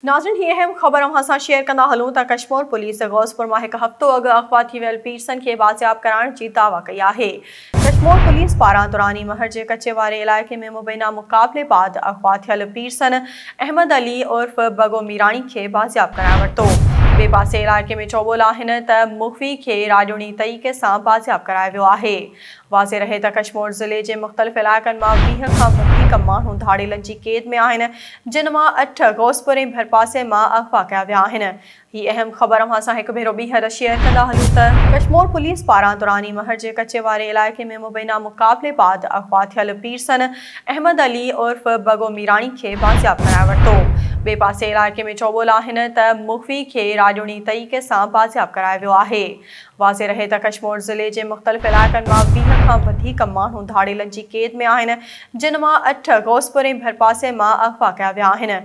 नाज़रीन ही अहम ख़बर अव्हां सां शेयर कंदा हलूं त कश्मीर पुलिस गौसपुर मां हिकु हफ़्तो अॻु अग़वा थी वियल पीरसन खे बाज़ियाब कराइण जी दावा कई आहे। कश्मीर पुलिस पारां दुरानी महर जे कचे वारे इलाइक़े में मुबैना मुक़ाबले बाद अग़वा थियल पीरसन अहमद अली उर्फ़ बगो मीराणी खे बाज़ियाब कराए वरितो। ॿिए पासे इलाइक़े में चौबोल आहिनि त मुख़फ़ी खे राॼोनी तरीक़े सां बाज़ियाब करायो वियो आहे। वाज़े रहे त कश्मीर ज़िले जे मुख़्तलिफ़ इलाइक़नि मां 20 खां वधीक माण्हू धाड़ेलनि जी क़ैद में आहिनि, जिन मां 8 गौसपुर ऐं भरपासे मां अग़वा कया विया आहिनि। ही अहम ख़बर अव्हां सां हिकु भेरो ॿीहर शेयर कंदा हलूं त कश्मीर पुलिस पारां दुरानी महर जे कचे वारे इलाइक़े में मुबैना मुक़ाबले बाद अग़वा थियल पीरसन अहमद अली उर्फ़ बगो मीराणी खे बाज़ियाब कराए वरितो। ॿिए पासे इलाइक़े में चौबोल आहिनि त मुख़फ़ी खे राॼोनी तरीक़े सां बाज़ियाब करायो वियो आहे। वाज़े रहे त कश्मीर ज़िले जे मुख़्तलिफ़ इलाइक़नि मां 20 खां वधीक माण्हू धाड़ेलनि जी क़ैद में आहिनि, जिन मां 8 गौसपुर ऐं भरपासे मां अग़वा कया विया आहिनि।